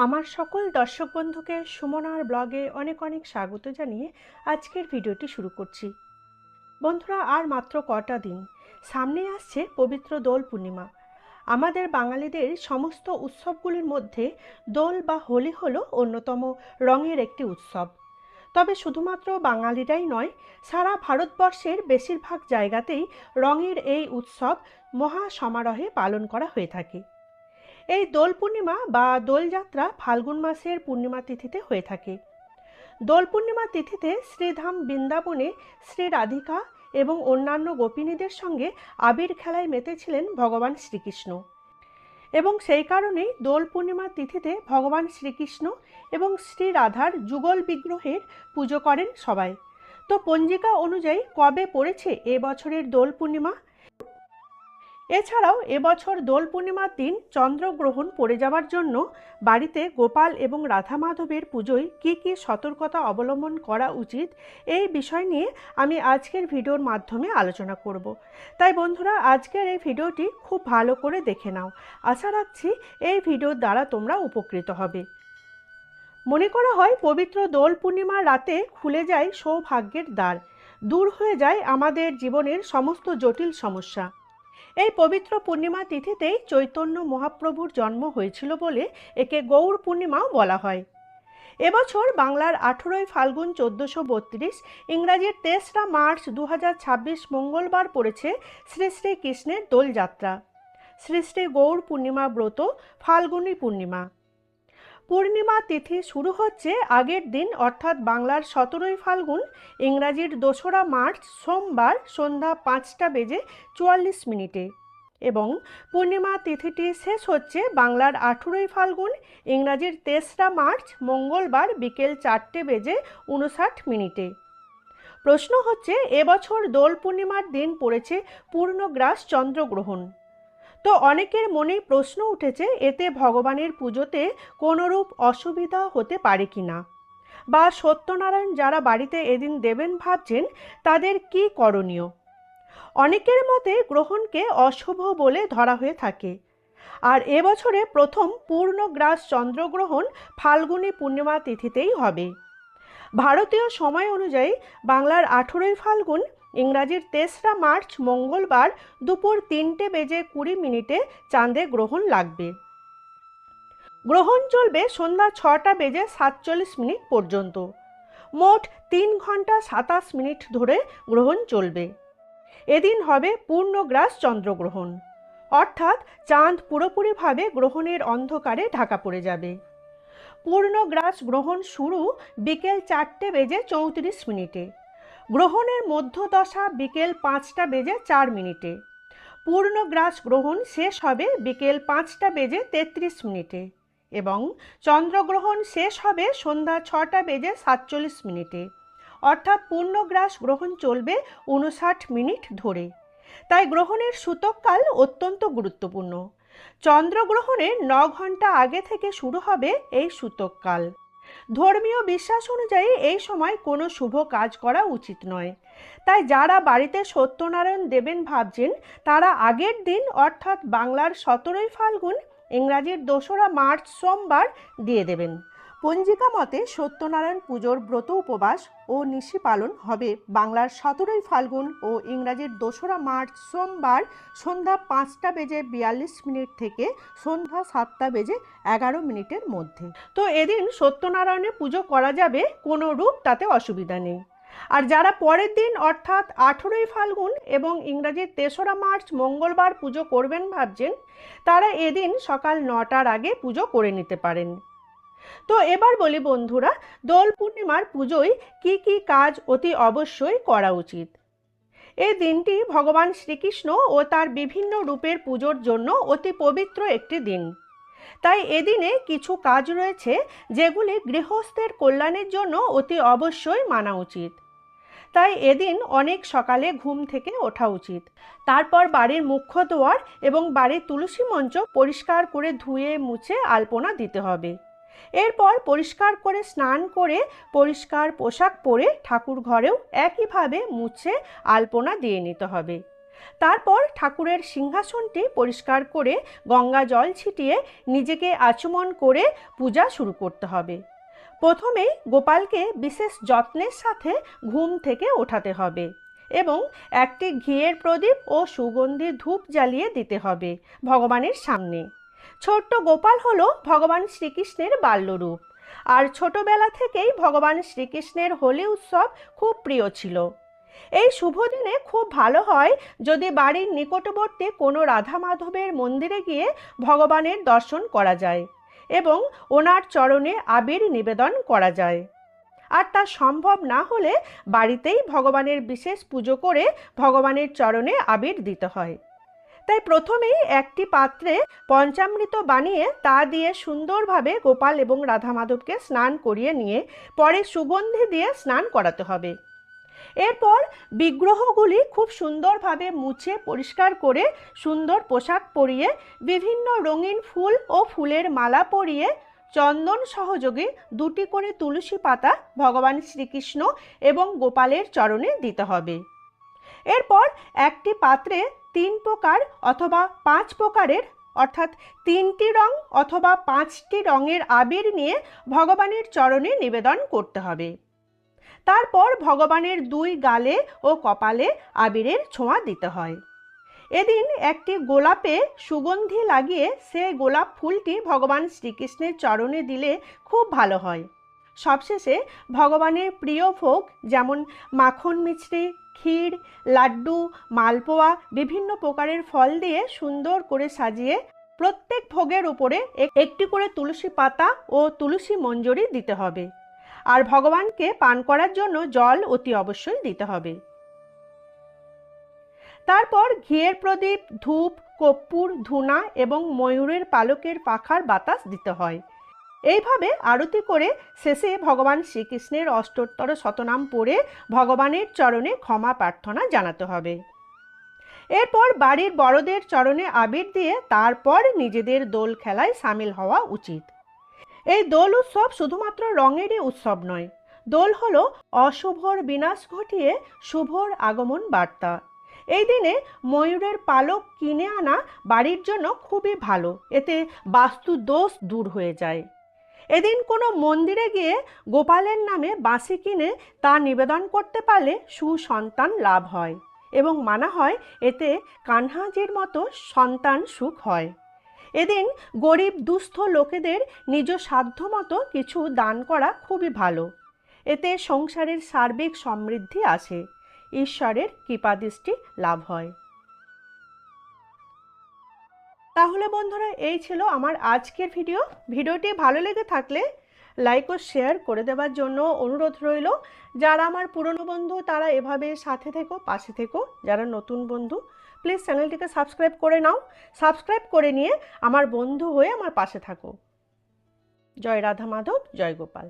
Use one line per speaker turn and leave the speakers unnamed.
আমার সকল দর্শক বন্ধুকে সুমনার ব্লগে অনেক অনেক স্বাগত জানিয়ে আজকের ভিডিওটি শুরু করছি। বন্ধুরা, আর মাত্র কটা দিন সামনে আসছে পবিত্র দোল পূর্ণিমা। আমাদের বাঙালিদের সমস্ত উৎসবগুলির মধ্যে দোল বা হোলি হলো অন্যতম রঙের একটি উৎসব। তবে শুধুমাত্র বাঙালিরাই নয়, সারা ভারতবর্ষের বেশিরভাগ জায়গাতেই রঙের এই উৎসব মহা সমারোহে পালন করা হয়ে থাকে। এই দোল পূর্ণিমা বা দোলযাত্রা ফাল্গুন মাসের পূর্ণিমা তিথিতে হয়ে থাকে। দোল পূর্ণিমা তিথিতে শ্রীধাম বৃন্দাবনে শ্রী রাধিকা এবং অন্যান্য গোপিনীদের সঙ্গে আবির খেলায় মেতেছিলেন ভগবান শ্রীকৃষ্ণ, এবং সেই কারণেই দোল পূর্ণিমা তিথিতে ভগবান শ্রীকৃষ্ণ এবং শ্রী রাধার যুগল বিগ্রহের পুজো করেন সবাই। তো পঞ্জিকা অনুযায়ী কবে পড়েছে এবছরের দোল পূর্ণিমা? এছাড়াও এবছর দোল পূর্ণিমার দিন চন্দ্রগ্রহণ পড়ে যাওয়ার জন্য বাড়িতে গোপাল এবং রাধা মাধবের পুজোয় কী কী সতর্কতা অবলম্বন করা উচিত, এই বিষয় নিয়ে আমি আজকের ভিডিওর মাধ্যমে আলোচনা করব। তাই বন্ধুরা, আজকের এই ভিডিওটি খুব ভালো করে দেখে নাও। আশা রাখছি এই ভিডিওর দ্বারা তোমরা উপকৃত হবে। মনে করা হয় পবিত্র দোল পূর্ণিমার রাতে খুলে যায় সৌভাগ্যের দ্বার, দূর হয়ে যায় আমাদের জীবনের সমস্ত জটিল সমস্যা। এই পবিত্র পূর্ণিমা তিথিতেই চৈতন্য মহাপ্রভুর জন্ম হয়েছিল বলে একে গৌর পূর্ণিমাও বলা হয়। এবছর বাংলার 18ই ফাল্গুন 1432, ইংরাজির 23 মার্চ 2026 মঙ্গলবার পড়েছে শ্রী শ্রী কৃষ্ণের দোলযাত্রা। শ্রী শ্রী গৌর পূর্ণিমা ব্রত ফাল্গুনী পূর্ণিমা। পূর্ণিমা তিথি শুরু হচ্ছে আগের দিন, অর্থাৎ বাংলার 17ই ফাল্গুন, ইংরাজির 2রা মার্চ সোমবার সন্ধ্যা 5:44 এবং পূর্ণিমা তিথিটি শেষ হচ্ছে বাংলার 18ই ফাল্গুন, ইংরাজির 23 মার্চ মঙ্গলবার বিকেল 4:59। প্রশ্ন হচ্ছে, এবছর দোল পূর্ণিমার দিন পড়েছে পূর্ণগ্রাস চন্দ্রগ্রহণ। তো অনেকের মনেই প্রশ্ন উঠেছে, এতে ভগবানের পুজোতে কোনোরূপ অসুবিধা হতে পারে কি না, বা সত্যনারায়ণ যারা বাড়িতে এদিন দেবেন ভাবছেন তাদের কি করণীয়। অনেকের মতে গ্রহণকে অশুভ বলে ধরা হয়ে থাকে, আর এবছরে প্রথম পূর্ণগ্রাস চন্দ্রগ্রহণ ফাল্গুনী পূর্ণিমা তিথিতেই হবে। ভারতীয় সময় অনুযায়ী বাংলার 18ই ফাল্গুন, ইংরাজির 23 মার্চ মঙ্গলবার দুপুর 3:20 চাঁদে গ্রহণ লাগবে। গ্রহণ চলবে সন্ধ্যা 6:47 পর্যন্ত। মোট 3 ঘন্টা 27 মিনিট ধরে গ্রহণ চলবে। এদিন হবে পূর্ণগ্রাস চন্দ্রগ্রহণ, অর্থাৎ চাঁদ পুরোপুরিভাবে গ্রহণের অন্ধকারে ঢাকা পড়ে যাবে। পূর্ণগ্রাস গ্রহণ শুরু বিকেল 4:34। গ্রহণের মধ্যদশা বিকেল 5:04। পূর্ণগ্রাস গ্রহণ শেষ হবে বিকেল 5:33 এবং চন্দ্রগ্রহণ শেষ হবে সন্ধ্যা 6:47, অর্থাৎ পূর্ণগ্রাস গ্রহণ চলবে 59 মিনিট ধরে। তাই গ্রহণের সূতককাল অত্যন্ত গুরুত্বপূর্ণ। চন্দ্রগ্রহণের 9 ঘন্টা আগে থেকে শুরু হবে এই সূতককাল। ধর্মীয় বিশ্বাস অনুযায়ী এই সময় কোনো শুভ কাজ করা উচিত নয়। তাই যারা বাড়িতে সত্যনারায়ণ দেবেন ভাবছেন তারা আগের দিন, অর্থাৎ বাংলার 17ই ফাল্গুন, ইংরাজির 2রা মার্চ সোমবার দিয়ে দেবেন। পঞ্জিকা মতে সত্যনারায়ণ পুজোর ব্রত উপবাস ও নিশি পালন হবে বাংলার 17ই ফাল্গুন ও ইংরাজির 2রা মার্চ সোমবার সন্ধ্যা 5:42 থেকে সন্ধ্যা 7:11 মধ্যে। তো এদিন সত্যনারায়ণের পুজো করা যাবে, কোনো রূপ তাতে অসুবিধা নেই। আর যারা পরের দিন, অর্থাৎ 18ই ফাল্গুন এবং ইংরাজির 3রা মার্চ মঙ্গলবার পুজো করবেন ভাবছেন, তারা এদিন সকাল 9টার আগে পুজো করে নিতে পারেন। তো এবার বলি বন্ধুরা, দোল পূর্ণিমার পুজোয় কি কি কাজ অতি অবশ্যই করা উচিত। এই দিনটি ভগবান শ্রীকৃষ্ণ ও তার বিভিন্ন রূপের পুজোর জন্য অতি পবিত্র একটি দিন। তাই এদিনে কিছু কাজ রয়েছে যেগুলি গৃহস্থের কল্যাণের জন্য অতি অবশ্যই মানা উচিত। তাই এদিন অনেক সকালে ঘুম থেকে ওঠা উচিত। তারপর বাড়ির মুখ্য দুয়ার এবং বাড়ির তুলসী মঞ্চ পরিষ্কার করে ধুয়ে মুছে আলপনা দিতে হবে। এরপর পরিষ্কার করে স্নান করে পরিষ্কার পোশাক পরে ঠাকুর ঘরেও একইভাবে মুছে আলপনা দিয়ে নিতে হবে। তারপর ঠাকুরের সিংহাসনটি পরিষ্কার করে গঙ্গা জল ছিটিয়ে নিজেকে আচমন করে পূজা শুরু করতে হবে। প্রথমেই গোপালকে বিশেষ যত্নের সাথে ঘুম থেকে ওঠাতে হবে এবং একটি ঘিয়ের প্রদীপ ও সুগন্ধি ধূপ জ্বালিয়ে দিতে হবে ভগবানের সামনে। ছোট্ট গোপাল হলো ভগবান শ্রীকৃষ্ণের বাল্যরূপ, আর ছোটবেলা থেকেই ভগবান শ্রীকৃষ্ণের হোলি উৎসব খুব প্রিয় ছিল। এই শুভ দিনে খুব ভালো হয় যদি বাড়ির নিকটবর্তী কোনো রাধা মাধবের মন্দিরে গিয়ে ভগবানের দর্শন করা যায় এবং ওনার চরণে আবির নিবেদন করা যায়। আর তা সম্ভব না হলে বাড়িতেই ভগবানের বিশেষ পুজো করে ভগবানের চরণে আবির দিতে হয়। তাই প্রথমেই একটি পাত্রে পঞ্চামৃত বানিয়ে তা দিয়ে সুন্দরভাবে গোপাল এবং রাধা মাধবকে স্নান করিয়ে নিয়ে পরে সুগন্ধি দিয়ে স্নান করাতে হবে। এরপর বিগ্রহগুলি খুব সুন্দরভাবে মুছে পরিষ্কার করে সুন্দর পোশাক পরিয়ে বিভিন্ন রঙিন ফুল ও ফুলের মালা পরিয়ে চন্দন সহযোগে 2টি করে তুলসী পাতা ভগবান শ্রীকৃষ্ণ এবং গোপালের চরণে দিতে হবে। এরপর একটি পাত্রে 3 প্রকার অথবা 5 প্রকারের অর্থাৎ 3টি রং অথবা 5টি রঙের আবির নিয়ে ভগবানের চরণে নিবেদন করতে হবে। তারপর ভগবানের 2 গালে ও কপালে আবিরের ছোঁয়া দিতে হয়। এদিন একটি গোলাপে সুগন্ধি লাগিয়ে সেই গোলাপ ফুলটি ভগবান শ্রীকৃষ্ণের চরণে দিলে খুব ভালো হয়। সবশেষে ভগবানের প্রিয় ভোগ যেমন মাখন মিছরি, ক্ষীর, লাড্ডু, মালপোয়া বিভিন্ন প্রকারের ফল দিয়ে সুন্দর করে সাজিয়ে প্রত্যেক ভোগের উপরে একটি করে তুলসী পাতা ও তুলসী মঞ্জরি দিতে হবে। আর ভগবানকে পান করার জন্য জল অতি অবশ্যই দিতে হবে। তারপর ঘিয়ের প্রদীপ, ধূপ, কর্পূর, ধূনা এবং ময়ূরের পালকের পাখার বাতাস দিতে হয়। এইভাবে আরতি করে শেষে ভগবান শ্রীকৃষ্ণের অষ্টোত্তর শতনাম পড়ে ভগবানের চরণে ক্ষমা প্রার্থনা জানাতে হবে। এরপর বাড়ির বড়দের চরণে আবির দিয়ে তারপর নিজেদের দোল খেলায় সামিল হওয়া উচিত। এই দোল উৎসব শুধুমাত্র রঙেরই উৎসব নয়, দোল হলো অশুভর বিনাশ ঘটিয়ে শুভর আগমন বার্তা। এই দিনে ময়ূরের পালক কিনে আনা বাড়ির জন্য খুবই ভালো, এতে বাস্তু দোষ দূর হয়ে যায়। এদিন কোনো মন্দিরে গিয়ে গোপালের নামে বাঁশি কিনে তা নিবেদন করতে পারলে সুসন্তান লাভ হয় এবং মানা হয় এতে কানহাজির মতো সন্তান সুখ হয়। এদিন গরিব দুস্থ লোকেদের নিজ সাধ্যমতো কিছু দান করা খুবই ভালো, এতে সংসারের সার্বিক সমৃদ্ধি আসে, ঈশ্বরের কৃপাদৃষ্টি লাভ হয়। তাহলে বন্ধুরা, এই ছিল আমার আজকের ভিডিওটি ভালো লেগে থাকলে লাইক ও শেয়ার করে দেওয়ার জন্য অনুরোধ রইল। যারা আমার পুরনো বন্ধু তারা এভাবে সাথে থেকো, পাশে থেকো। যারা নতুন বন্ধু প্লিজ চ্যানেলটিকে সাবস্ক্রাইব করে নাও, সাবস্ক্রাইব করে নিয়ে আমার বন্ধু হয়ে আমার পাশে থাকো। জয় রাধা মাধব, জয় গোপাল।